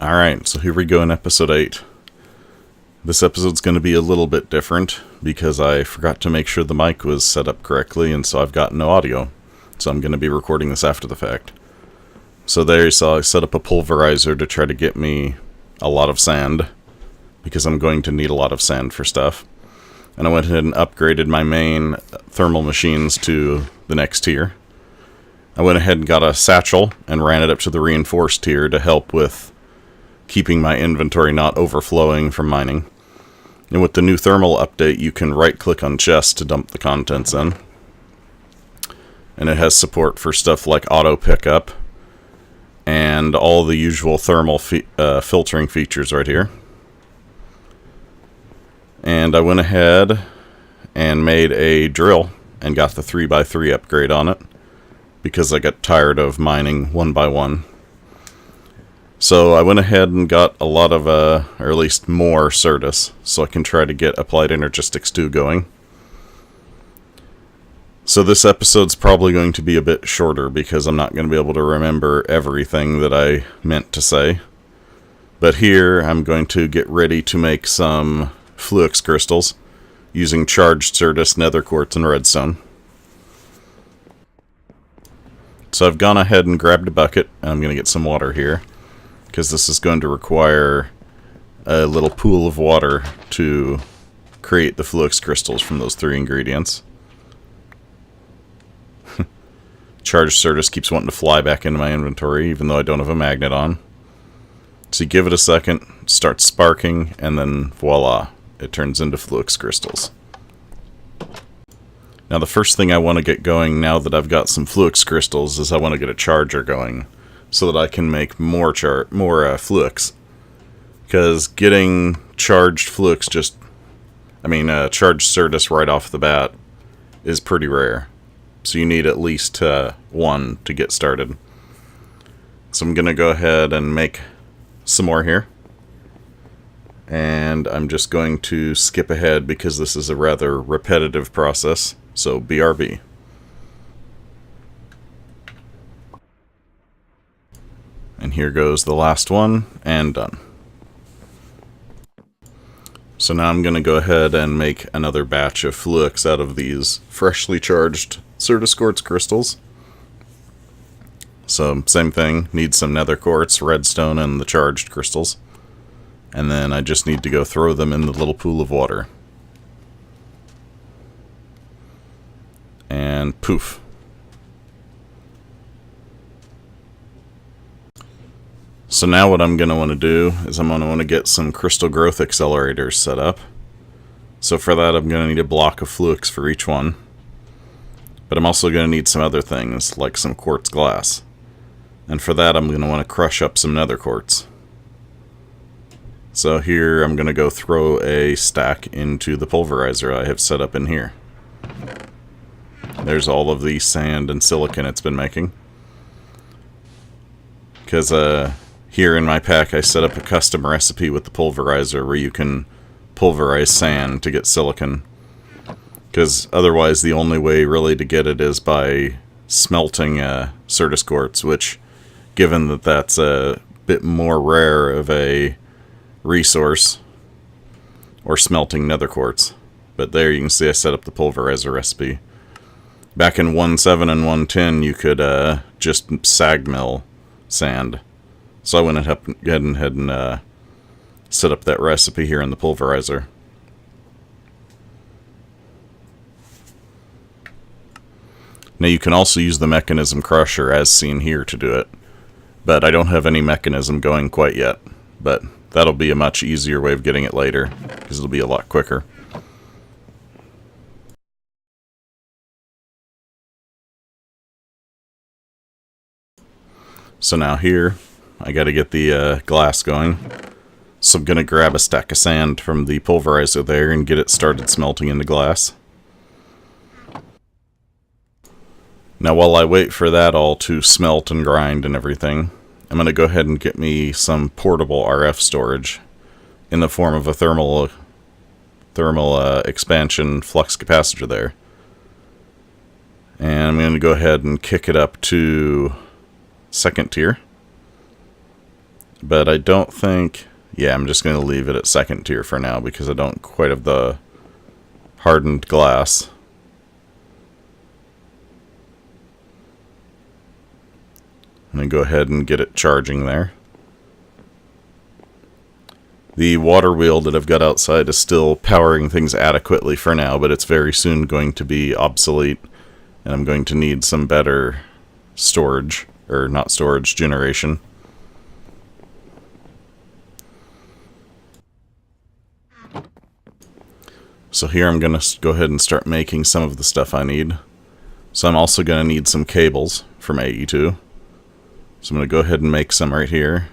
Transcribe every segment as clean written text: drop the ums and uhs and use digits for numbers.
Alright, so here we go in episode 8. This episode's going to be a little bit different because I forgot to make sure the mic was set up correctly, and so I've got no audio. So I'm going to be recording this after the fact. So there you saw I set up a pulverizer to try to get me a lot of sand, because I'm going to need a lot of sand for stuff. And I went ahead and upgraded my main thermal machines to the next tier. I went ahead and got a satchel and ran it up to the reinforced tier to help with keeping my inventory not overflowing from mining. And with the new thermal update, you can right-click on chests to dump the contents in. And it has support for stuff like auto pickup and all the usual thermal filtering features right here. And I went ahead and made a drill and got the 3x3 upgrade on it because I got tired of mining one by one. So I went ahead and got a lot of, or at least more Certus, so I can try to get Applied Energistics 2 going. So this episode's probably going to be a bit shorter because I'm not going to be able to remember everything that I meant to say. But here I'm going to get ready to make some Fluix crystals using charged Certus, nether quartz, and redstone. So I've gone ahead and grabbed a bucket, and I'm going to get some water here, because this is going to require a little pool of water to create the Fluix crystals from those 3 ingredients. Charged Certus keeps wanting to fly back into my inventory, even though I don't have a magnet on. So you give it a second, it starts sparking, and then voila, it turns into Fluix crystals. Now the first thing I want to get going now that I've got some Fluix crystals is I want to get a charger going, so that I can make more Fluix. Because getting charged Fluix charged Certus right off the bat is pretty rare. So you need at least 1 to get started. So I'm going to go ahead and make some more here. And I'm just going to skip ahead because this is a rather repetitive process. So BRB. And here goes the last one, and done. So now I'm going to go ahead and make another batch of Fluix out of these freshly charged Certus quartz crystals. So same thing, need some nether quartz, redstone, and the charged crystals. And then I just need to go throw them in the little pool of water. And poof. So now what I'm going to want to do is I'm going to want to get some crystal growth accelerators set up. So for that I'm going to need a block of Fluix for each one. But I'm also going to need some other things, like some quartz glass. And for that I'm going to want to crush up some nether quartz. So here I'm going to go throw a stack into the pulverizer I have set up in here. There's all of the sand and silicon it's been making. Because here in my pack I set up a custom recipe with the pulverizer where you can pulverize sand to get silicon. Because otherwise the only way really to get it is by smelting Certus quartz, which, given that that's a bit more rare of a resource, or smelting nether quartz. But there you can see I set up the pulverizer recipe. Back in 1.7 and 1.10 you could just sag mill sand. So I went ahead and set up that recipe here in the pulverizer. Now you can also use the mechanism crusher as seen here to do it, but I don't have any mechanism going quite yet, but that'll be a much easier way of getting it later, because it'll be a lot quicker. So now here, I gotta get the glass going. So I'm gonna grab a stack of sand from the pulverizer there and get it started smelting into glass. Now while I wait for that all to smelt and grind and everything, I'm gonna go ahead and get me some portable RF storage in the form of a thermal expansion flux capacitor there. And I'm gonna go ahead and kick it up to 2nd tier. But I don't think... Yeah, I'm just going to leave it at second tier for now because I don't quite have the hardened glass. I'm going to go ahead and get it charging there. The water wheel that I've got outside is still powering things adequately for now, but it's very soon going to be obsolete, and I'm going to need some better storage, or not storage, generation. So here I'm going to go ahead and start making some of the stuff I need. So I'm also going to need some cables from AE2. So I'm going to go ahead and make some right here.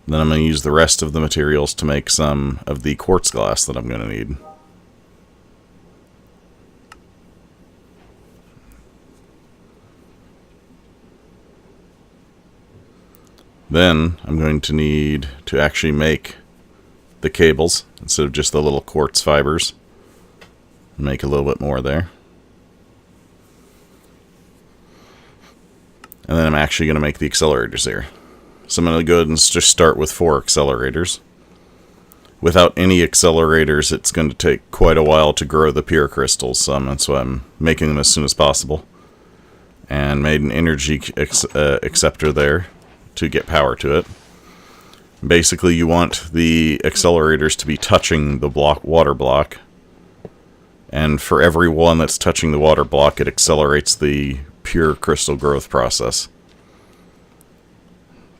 Then I'm going to use the rest of the materials to make some of the quartz glass that I'm going to need. Then I'm going to need to actually make the cables instead of just the little quartz fibers. Make a little bit more there. And then I'm actually going to make the accelerators here. So I'm going to go ahead and just start with 4 accelerators. Without any accelerators, it's going to take quite a while to grow the pure crystals, so that's why I'm making them as soon as possible. And made an energy acceptor there to get power to it. Basically, you want the accelerators to be touching the water block. And for every one that's touching the water block, it accelerates the pure crystal growth process.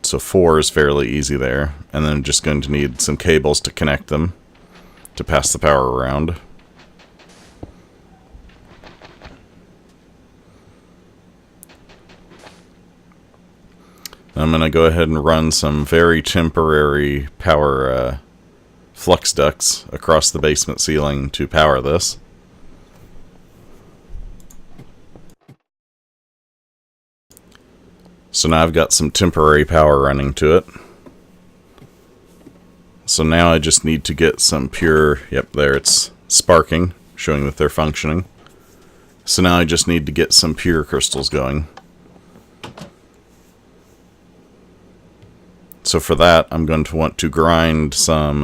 So 4 is fairly easy there. And then just going to need some cables to connect them to pass the power around. I'm going to go ahead and run some very temporary power flux ducts across the basement ceiling to power this. So now I've got some temporary power running to it. So now I just need to get some pure... Yep, there it's sparking, showing that they're functioning. So now I just need to get some pure crystals going. So for that, I'm going to want to grind some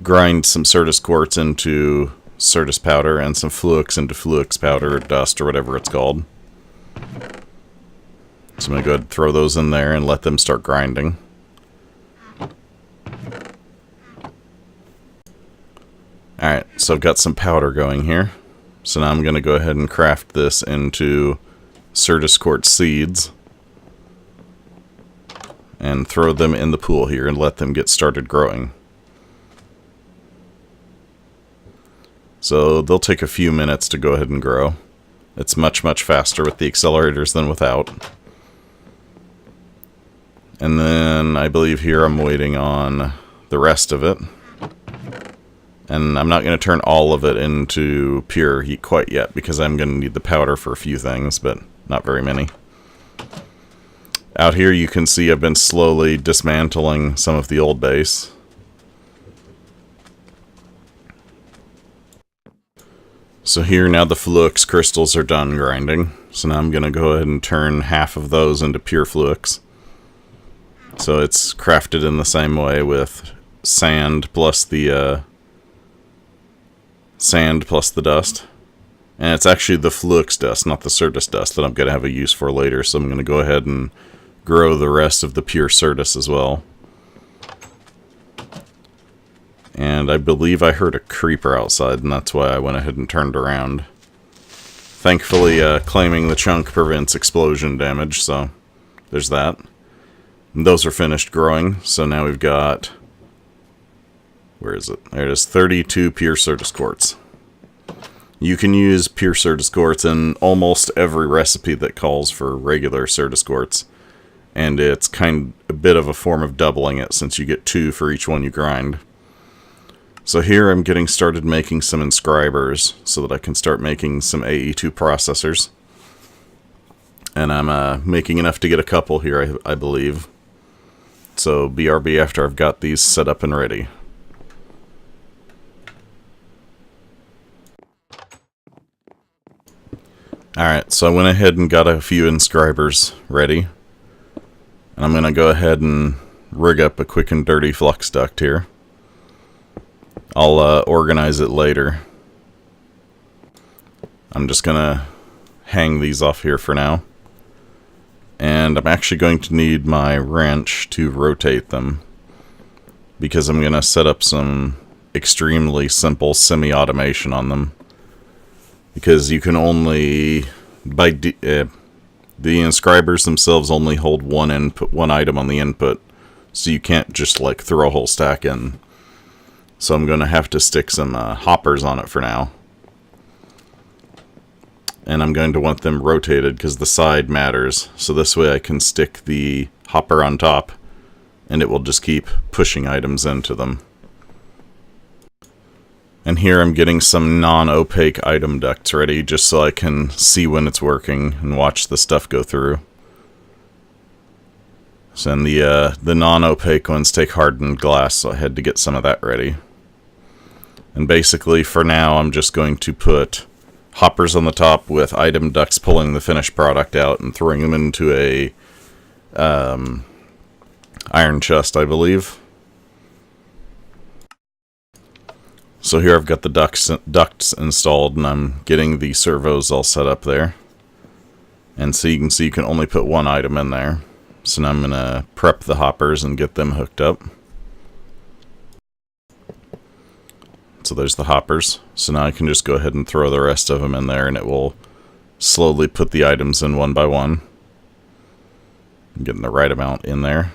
Certus quartz into Certus powder and some Fluix into Fluix powder or dust or whatever it's called. So I'm going to go ahead and throw those in there and let them start grinding. Alright, so I've got some powder going here. So now I'm going to go ahead and craft this into Certus quartz seeds. And throw them in the pool here and let them get started growing. So they'll take a few minutes to go ahead and grow. It's much, much faster with the accelerators than without. And then I believe here I'm waiting on the rest of it. And I'm not going to turn all of it into pure heat quite yet because I'm going to need the powder for a few things, but not very many. Out here you can see I've been slowly dismantling some of the old base. So here now the Fluix crystals are done grinding. So now I'm going to go ahead and turn half of those into pure Fluix. So it's crafted in the same way with sand plus the dust. And it's actually the Fluix dust, not the Certus dust, that I'm going to have a use for later. So I'm going to go ahead and grow the rest of the pure Certus as well. And I believe I heard a creeper outside, and that's why I went ahead and turned around. Thankfully, claiming the chunk prevents explosion damage, so there's that. And those are finished growing, so now we've got... Where is it? There it is, 32 pure Certus quartz. You can use pure Certus quartz in almost every recipe that calls for regular Certus quartz. And it's a bit of a form of doubling it, since you get 2 for each one you grind. So here I'm getting started making some inscribers, so that I can start making some AE2 processors. And I'm making enough to get a couple here, I believe. So BRB after I've got these set up and ready. Alright, so I went ahead and got a few inscribers ready. And I'm going to go ahead and rig up a quick and dirty flux duct here. I'll organize it later. I'm just going to hang these off here for now. And I'm actually going to need my wrench to rotate them, because I'm going to set up some extremely simple semi-automation on them. Because you can only, the inscribers themselves only hold one item on the input, so you can't just like throw a whole stack in. So I'm going to have to stick some hoppers on it for now. And I'm going to want them rotated because the side matters. So this way I can stick the hopper on top and it will just keep pushing items into them. And here I'm getting some non-opaque item ducts ready just so I can see when it's working and watch the stuff go through. So and the non-opaque ones take hardened glass, so I had to get some of that ready. And basically for now I'm just going to put hoppers on the top with item ducts pulling the finished product out and throwing them into a iron chest, I believe. So here I've got the ducts installed, and I'm getting the servos all set up there. And so you can see you can only put one item in there. So now I'm going to prep the hoppers and get them hooked up. So there's the hoppers. So now I can just go ahead and throw the rest of them in there, and it will slowly put the items in one by one. I'm getting the right amount in there.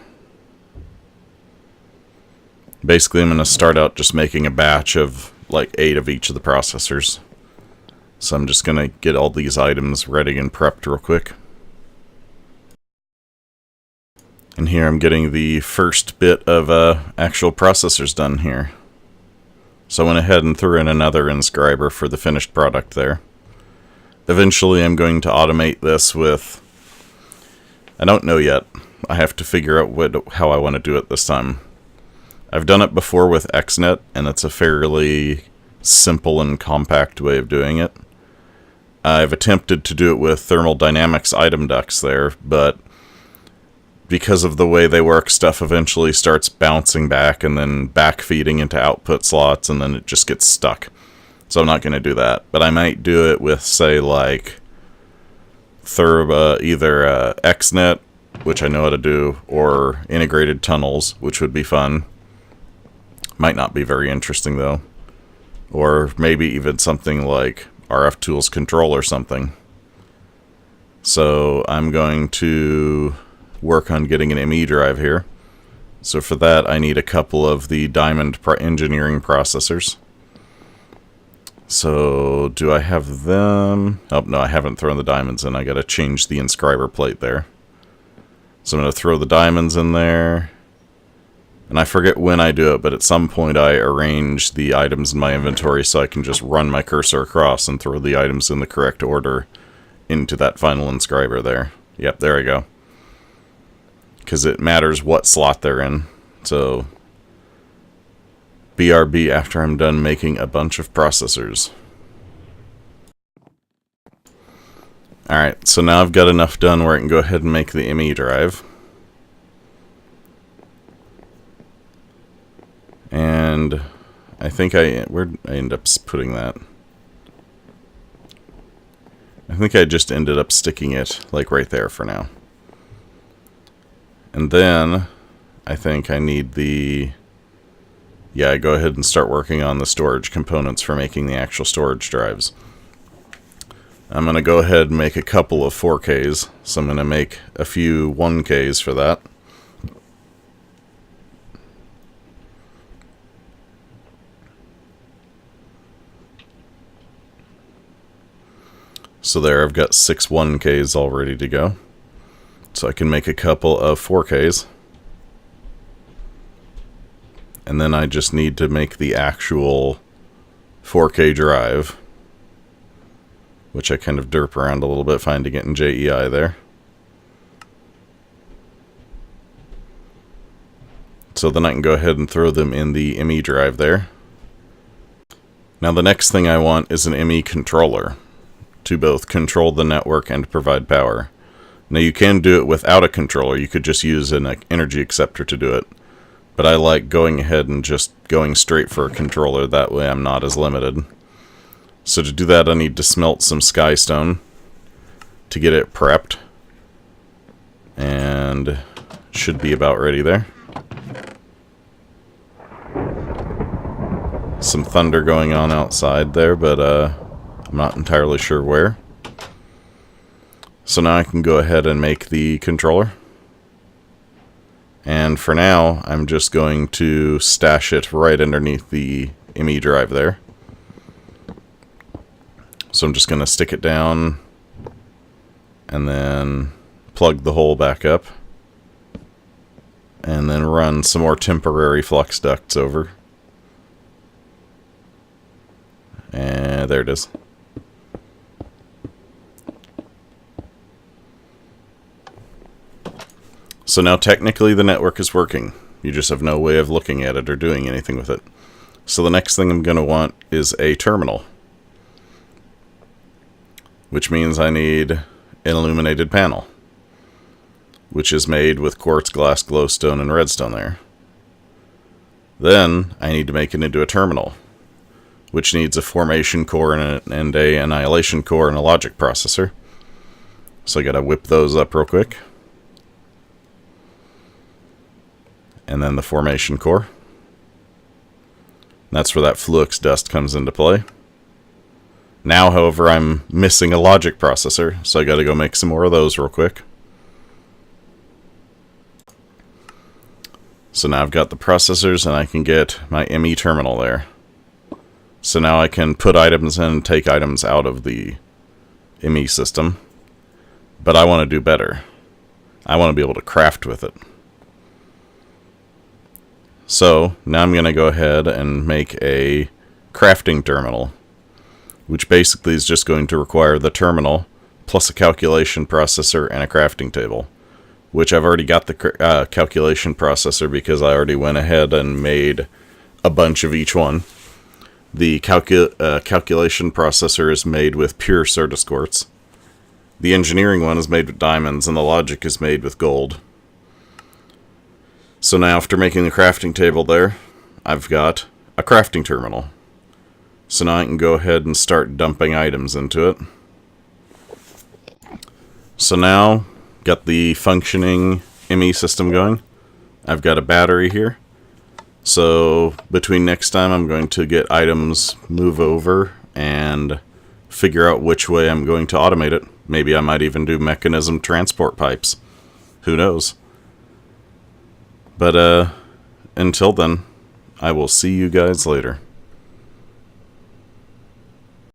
Basically, I'm going to start out just making a batch of like 8 of each of the processors. So I'm just going to get all these items ready and prepped real quick. And here I'm getting the first bit of actual processors done here. So I went ahead and threw in another inscriber for the finished product there. Eventually I'm going to automate this with, I don't know yet. I have to figure out how I want to do it this time. I've done it before with XNet, and it's a fairly simple and compact way of doing it. I've attempted to do it with thermal dynamics item ducts there, but because of the way they work, stuff eventually starts bouncing back and then backfeeding into output slots, and then it just gets stuck. So I'm not going to do that. But I might do it with, say, like either XNet, which I know how to do, or integrated tunnels, which would be fun. Might not be very interesting, though. Or maybe even something like RF Tools Control or something. So I'm going to work on getting an ME drive here. So for that I need a couple of the diamond engineering processors. So do I have them? Oh no, I haven't thrown the diamonds in. I gotta change the inscriber plate there. So I'm gonna throw the diamonds in there. And I forget when I do it, but at some point I arrange the items in my inventory so I can just run my cursor across and throw the items in the correct order into that final inscriber there. Yep, there we go. Because it matters what slot they're in. So, BRB after I'm done making a bunch of processors. Alright, so now I've got enough done where I can go ahead and make the ME drive. And I think where'd I end up putting that? I think I just ended up sticking it like right there for now. And then I think I need I go ahead and start working on the storage components for making the actual storage drives. I'm going to go ahead and make a couple of 4Ks, so I'm going to make a few 1Ks for that. So there, I've got 6 1Ks all ready to go. So I can make a couple of 4Ks. And then I just need to make the actual 4K drive, which I kind of derp around a little bit finding it in JEI there. So then I can go ahead and throw them in the ME drive there. Now the next thing I want is an ME controller to both control the network and provide power. Now you can do it without a controller. You could just use an energy acceptor to do it. But I like going ahead and just going straight for a controller. That way I'm not as limited. So to do that, I need to smelt some skystone to get it prepped. And should be about ready there. Some thunder going on outside there, but I'm not entirely sure where. So now I can go ahead and make the controller. And for now, I'm just going to stash it right underneath the ME drive there. So I'm just going to stick it down and then plug the hole back up. And then run some more temporary flux ducts over. And there it is. So now technically the network is working. You just have no way of looking at it or doing anything with it. So the next thing I'm going to want is a terminal. Which means I need an illuminated panel. Which is made with quartz, glass, glowstone, and redstone there. Then I need to make it into a terminal. Which needs a formation core and a annihilation core and a logic processor. So I gotta whip those up real quick. And then the formation core. That's where that flux dust comes into play. Now, however, I'm missing a logic processor, so I gotta go make some more of those real quick. So now I've got the processors and I can get my ME terminal there. So now I can put items in and take items out of the ME system. But I want to do better. I want to be able to craft with it. So now I'm going to go ahead and make a crafting terminal. Which basically is just going to require the terminal plus a calculation processor and a crafting table. Which I've already got the calculation processor because I already went ahead and made a bunch of each one. The calculation processor is made with pure Certus quartz. The engineering one is made with diamonds, and the logic is made with gold. So now after making the crafting table there, I've got a crafting terminal. So now I can go ahead and start dumping items into it. So now, got the functioning ME system going. I've got a battery here. So between next time I'm going to get items move over and figure out which way I'm going to automate it. Maybe I might even do mechanism transport pipes. Who knows? But until then, I will see you guys later.